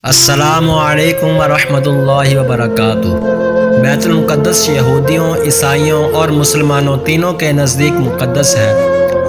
السلام علیکم ورحمۃ اللہ وبرکاتہ۔ بیت المقدس یہودیوں، عیسائیوں اور مسلمانوں تینوں کے نزدیک مقدس ہے۔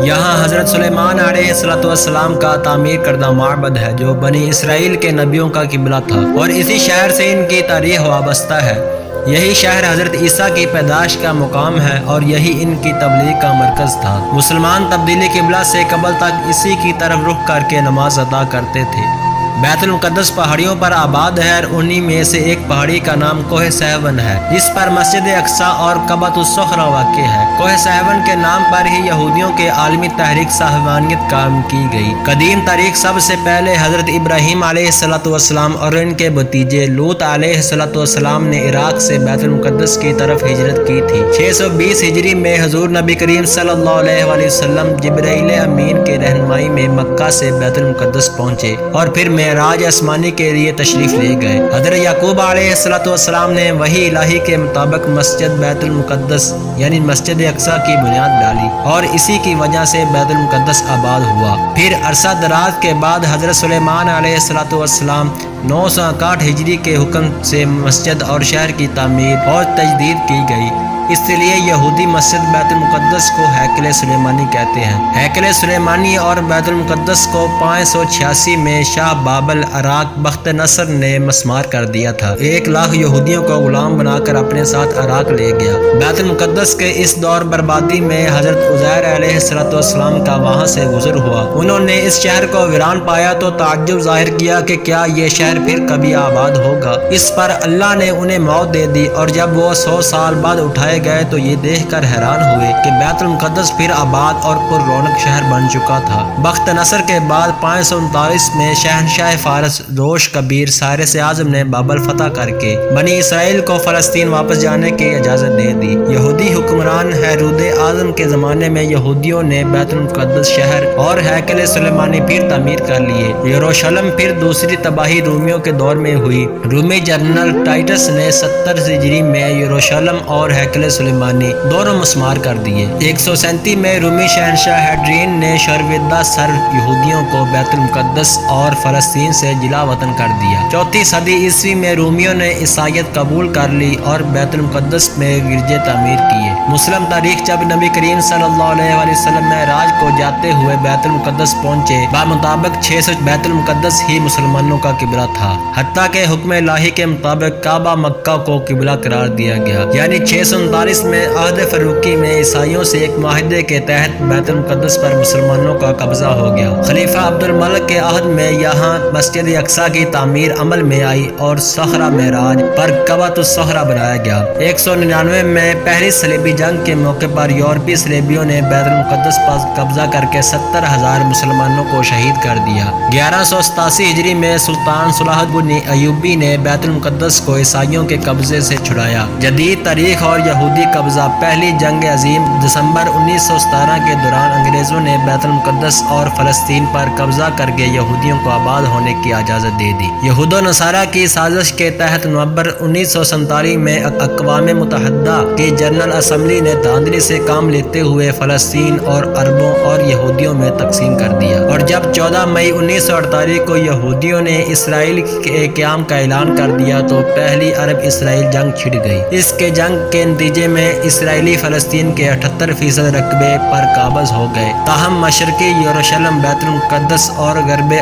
یہاں حضرت سلیمان علیہ السلام کا تعمیر کردہ معبد ہے جو بنی اسرائیل کے نبیوں کا قبلہ تھا، اور اسی شہر سے ان کی تاریخ وابستہ ہے۔ یہی شہر حضرت عیسیٰ کی پیدائش کا مقام ہے اور یہی ان کی تبلیغ کا مرکز تھا۔ مسلمان تبدیلی قبلہ سے قبل تک اسی کی طرف رخ کر کے نماز ادا کرتے تھے۔ بیت المقدس پہاڑیوں پر آباد ہے اور انہی میں سے ایک پہاڑی کا نام کوہ صہیون ہے، جس پر مسجد اقصی اور قبۃ الصخرہ واقع ہے۔ کوہ صہیون کے نام پر ہی یہودیوں کے عالمی تحریک صہیونیت قائم کی گئی۔ قدیم تاریخ سب سے پہلے حضرت ابراہیم علیہ السلام اور ان کے بھتیجے لوط علیہ السلام نے عراق سے بیت المقدس کی طرف ہجرت کی تھی۔ 620 ہجری میں حضور نبی کریم صلی اللہ علیہ وآلہ وسلم جبرائیل امین کے رہنمائی میں مکہ سے بیت المقدس پہنچے اور پھر معراج آسمانی کے لیے تشریف لے گئے۔ حضرت یعقوب علیہ السلام نے وحی الہی کے مطابق مسجد بیت المقدس یعنی مسجد اقصی کی بنیاد ڈالی اور اسی کی وجہ سے بیت المقدس آباد ہوا۔ پھر عرصہ دراز کے بعد حضرت سلیمان علیہ السلام 961 ہجری کے حکم سے مسجد اور شہر کی تعمیر اور تجدید کی گئی۔ اس لیے یہودی مسجد بیت المقدس کو ہیکل سلیمانی کہتے ہیں۔ ہیکل سلیمانی اور بیت المقدس کو 586 میں شاہ بابل عراق بخت نصر نے مسمار کر دیا تھا۔ 1,00,000 یہودیوں کو غلام بنا کر اپنے ساتھ عراق لے گیا۔ بیت المقدس کے اس دور بربادی میں حضرت عزیر علیہ السلام کا وہاں سے گزر ہوا۔ انہوں نے اس شہر کو ویران پایا تو تعجب ظاہر کیا کہ کیا یہ شہر پھر کبھی آباد ہوگا۔ اس پر اللہ نے انہیں موت دے دی، اور جب وہ 100 سال بعد اٹھائے گئے تو یہ دیکھ کر حیران ہوئے کہ بیت المقدس پھر آباد اور پر رونق شہر بن چکا تھا۔ بخت نصر کے بعد 539 میں شہنشاہ فارس روش کبیر سائرس اعظم نے بابل فتح کر کے بنی اسرائیل کو فلسطین واپس جانے کی اجازت دے دی۔ یہودی حکمران ہیرود اعظم کے زمانے میں یہودیوں نے بیت المقدس شہر اور ہیکل سلیمانی پھر تعمیر کر لیے۔ یروشلم پھر دوسری تباہی رومیوں کے دور میں ہوئی۔ رومی جنرل ٹائٹس نے 70 ہجری میں یروشلم اور ہیکل سلیمانی دونوں مسمار کر دیے۔ 137 میں رومی شہنشاہ ہیڈرین نے شروردہ سر یہودیوں کو بیت المقدس اور فلسطین سے جلا وطن کر دیا۔ 4 صدی عیسوی میں رومیوں نے عیسائیت قبول کر لی اور بیت المقدس میں گرجے تعمیر کیے۔ مسلم تاریخ جب نبی کریم صلی اللہ علیہ وآلہ وسلم معراج کو جاتے ہوئے بیت المقدس پہنچے، بمطابق 600 بیت المقدس ہی مسلمانوں کا قبلہ تھا، حتیٰ کہ حکم الہی کے مطابق کعبہ مکہ کو قبلہ قرار دیا گیا۔ یعنی 639 میں عہد فاروقی میں عیسائیوں سے ایک معاہدے کے تحت بیت المقدس پر مسلمانوں کا قبضہ ہو گیا۔ خلیفہ عبد الملک کے عہد میں یہاں مسجد اقصی کی تعمیر عمل میں آئی اور صخرہ معراج پر قبۃ الصخرہ بنایا گیا۔ 199 میں پہلی صلیبی جنگ کے موقع پر یورپی صلیبیوں نے بیت المقدس پر قبضہ کر کے 70,000 مسلمانوں کو شہید کر دیا۔ 1187 ہجری میں سلطان صلاح الدین ایوبی نے بیت المقدس کو عیسائیوں کے قبضے سے چھڑایا۔ جدید تاریخ اور یہودی قبضہ پہلی جنگ عظیم دسمبر 1917 کے دوران انگریزوں نے بیت المقدس اور فلسطین پر قبضہ کر کے یہودیوں کو آباد ہونے کی اجازت دے دی۔ یہود و نصارہ کی سازش کے تحت نومبر 1947 میں اقوام متحدہ کی جنرل اسمبلی نے دھاندلی سے کام لیتے ہوئے فلسطین اور عربوں اور یہودیوں میں تقسیم کر دیا، اور جب 14 مئی 1948 کو یہودیوں نے اسرائیل کے قیام کا اعلان کر دیا تو پہلی عرب اسرائیل جنگ چھڑ گئی۔ اس کے جنگ کے نتیجے میں اسرائیلی فلسطین کے 78% رقبے پر قابض ہو گئے، تاہم مشرقی یروشلم، بیت المقدس اور غرب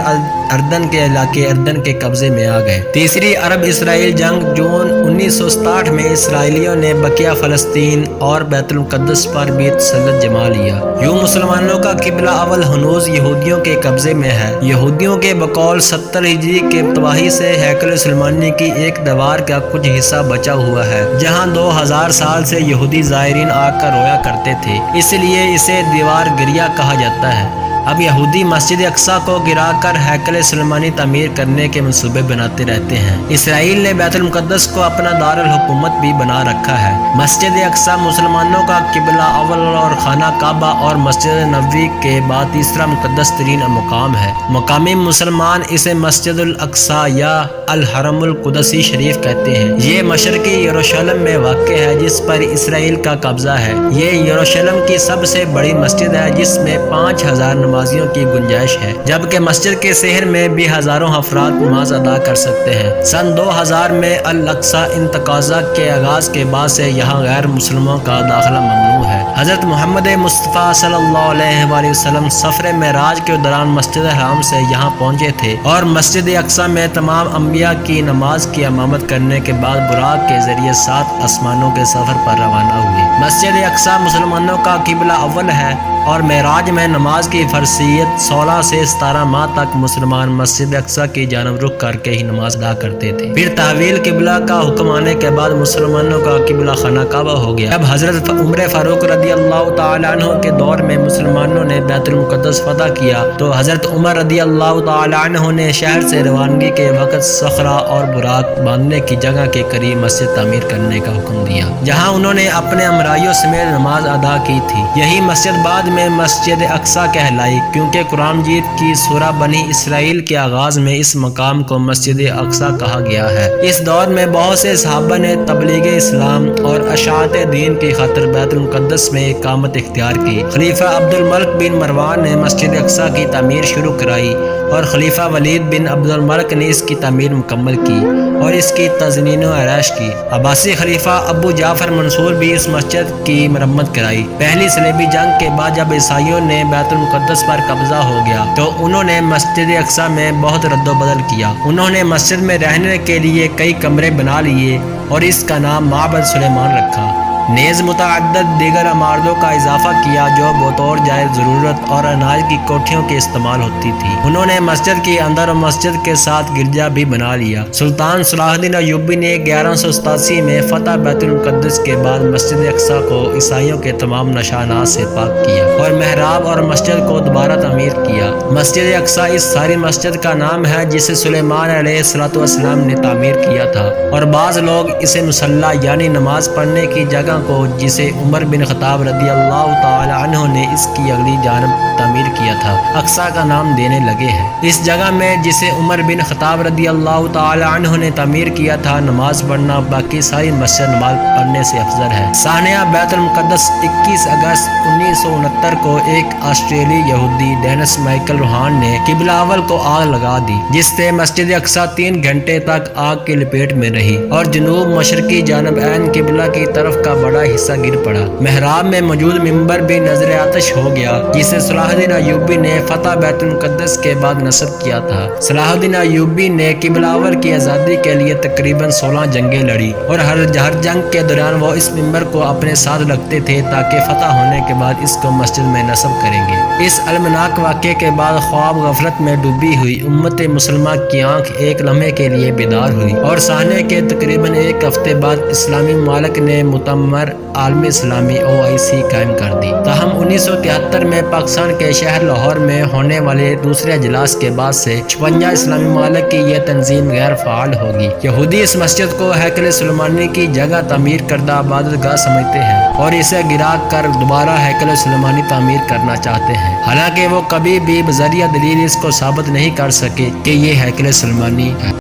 اردن کے علاقے اردن کے قبضے میں آ گئے۔ تیسری عرب اسرائیل جنگ جون 1967 میں اسرائیلیوں نے بقیہ فلسطین اور بیت المقدس پر بھی تسلط جما لیا۔ یوں مسلمانوں کا قبلہ اول ہنوز یہودیوں کے قبضے میں ہے۔ یہودیوں کے بقول 70 ہجری کے تباہی سے ہیکل سلیمانی کی ایک دیوار کا کچھ حصہ بچا ہوا ہے، جہاں 2000 سال سے یہودی زائرین آ کر رویا کرتے تھے، اس لیے اسے دیوار گریا کہا جاتا ہے۔ اب یہودی مسجد اقصی کو گرا کر ہیکل سلیمانی تعمیر کرنے کے منصوبے بناتے رہتے ہیں۔ اسرائیل نے بیت المقدس کو اپنا دارالحکومت بھی بنا رکھا ہے۔ مسجد اقصی مسلمانوں کا قبلہ اول اور خانہ کعبہ اور مسجد نبوی کے بعد تیسرا مقدس ترین مقام ہے۔ مقامی مسلمان اسے مسجد الاقصی یا الحرم القدسی شریف کہتے ہیں۔ یہ مشرقی یروشلم میں واقع ہے جس پر اسرائیل کا قبضہ ہے۔ یہ یروشلم کی سب سے بڑی مسجد ہے جس میں 5000 نماز نمازیوں کی گنجائش ہے، جبکہ مسجد کے شہر میں بھی ہزاروں افراد نماز ادا کر سکتے ہیں۔ سن 2000 میں الاقصی انتقاضہ کے آغاز کے بعد سے یہاں غیر مسلموں کا داخلہ ممنوع ہے۔ حضرت محمد مصطفیٰ صلی اللہ علیہ وآلہ وسلم سفر معراج کے دوران مسجد حرام سے یہاں پہنچے تھے اور مسجد اقصی میں تمام انبیاء کی نماز کی امامت کرنے کے بعد براق کے ذریعے 7 آسمانوں کے سفر پر روانہ ہوئے۔ مسجد اقصی مسلمانوں کا قبلہ اول ہے اور معراج میں نماز کی فرضیت 16 سے 17 ماہ تک مسلمان مسجد اقصی کی جانب رخ کر کے ہی نماز ادا کرتے تھے۔ پھر تحویل قبلہ کا حکم آنے کے بعد مسلمانوں کا قبلہ خانہ کعبہ ہو گیا۔ جب حضرت عمر فاروق رضی اللہ تعالیٰ عنہ کے دور میں مسلمانوں نے بیت المقدس فتح کیا تو حضرت عمر رضی اللہ تعالیٰ عنہ نے شہر سے روانگی کے وقت صخرہ اور براق باندھنے کی جگہ کے قریب مسجد تعمیر کرنے کا حکم دیا، جہاں انہوں نے اپنے امرائیوں سمیت نماز ادا کی تھی۔ یہی مسجد بعد میں مسجد اقصی کہلائی، کیونکہ قرآن مجید کی سورہ بنی اسرائیل کے آغاز میں اس مقام کو مسجد اقصی کہا گیا ہے۔ اس دور میں بہت سے صحابہ نے تبلیغ اسلام اور اشاعت دین کی خاطر بیت المقدس میں اقامت اختیار کی۔ خلیفہ عبد الملک بن مروان نے مسجد اقصی کی تعمیر شروع کرائی اور خلیفہ ولید بن عبد الملک نے اس کی تعمیر مکمل کی اور اس کی تزئین و آرائش کی۔ عباسی خلیفہ ابو جعفر منصور بھی اس مسجد کی مرمت کرائی۔ پہلی صلیبی جنگ کے بعد جب عیسائیوں نے بیت المقدس پر قبضہ ہو گیا تو انہوں نے مسجد اقصی میں بہت رد و بدل کیا۔ انہوں نے مسجد میں رہنے کے لیے کئی کمرے بنا لیے اور اس کا نام معبد سلیمان رکھا۔ نیز متعدد دیگر عمارتوں کا اضافہ کیا جو بطور جائز ضرورت اور اناج کی کوٹھیوں کے استعمال ہوتی تھی۔ انہوں نے مسجد کے اندر اور مسجد کے ساتھ گرجا بھی بنا لیا۔ سلطان صلاح الدین ایوبی نے 1187 میں فتح بیت المقدس کے بعد مسجد اقصی کو عیسائیوں کے تمام نشانات سے پاک کیا اور محراب اور مسجد کو دوبارہ تعمیر کیا۔ مسجد اقصی اس ساری مسجد کا نام ہے جسے سلیمان علیہ السلام نے تعمیر کیا تھا، اور بعض لوگ اسے مصلی یعنی نماز پڑھنے کی جگہ کو جسے عمر بن خطاب رضی اللہ تعالی عنہ نے اس کی اگلی جانب تعمیر کیا تھا اقصی کا نام دینے لگے ہیں۔ اس جگہ میں جسے عمر بن خطاب رضی اللہ تعالی عنہ نے تعمیر کیا تھا نماز پڑھنا باقی ساری مسجد نماز پڑھنے سے افضل ہے۔ سانحہ بیت المقدس 21 اگست 1969 کو ایک آسٹریلی یہودی ڈینس مائیکل روہان نے قبلہ اول کو آگ لگا دی، جس سے مسجد اقصی 3 گھنٹے تک آگ کی لپیٹ میں رہی اور جنوب مشرقی جانب عین قبلہ کی طرف کا بڑا حصہ گر پڑا۔ محراب میں موجود ممبر بھی نظر آتش ہو گیا، جسے صلاح الدین ایوبی نے فتح بیت المقدس کے بعد نصب کیا تھا۔ صلاح الدین ایوبی نے قبلہ اول کی آزادی کے لیے تقریباً 16 جنگیں لڑی اور ہر جنگ کے دوران وہ اس ممبر کو اپنے ساتھ رکھتے تھے تاکہ فتح ہونے کے بعد اس کو مسجد میں نصب کریں گے۔ اس المناک واقعے کے بعد خواب غفلت میں ڈوبی ہوئی امت مسلمہ کی آنکھ ایک لمحے کے لیے بیدار ہوئی اور سانحے کے تقریباً 1 ہفتے بعد اسلامی ممالک نے متمر عالمی اسلامی OIC قائم کر دی۔ تاہم 1973 میں پاکستان کے شہر لاہور میں ہونے والے دوسرے اجلاس کے بعد سے 56 اسلامی ممالک کی یہ تنظیم غیر فعال ہوگی۔ یہودی اس مسجد کو ہیکل سلیمانی کی جگہ تعمیر کردہ عبادت گاہ سمجھتے ہیں اور اسے گرا کر دوبارہ ہیکل سلیمانی تعمیر کرنا چاہتے ہیں، حالانکہ وہ کبھی بھی بذریعہ دلیل اس کو ثابت نہیں کر سکے کہ یہ ہیکل سلیمانی ہے۔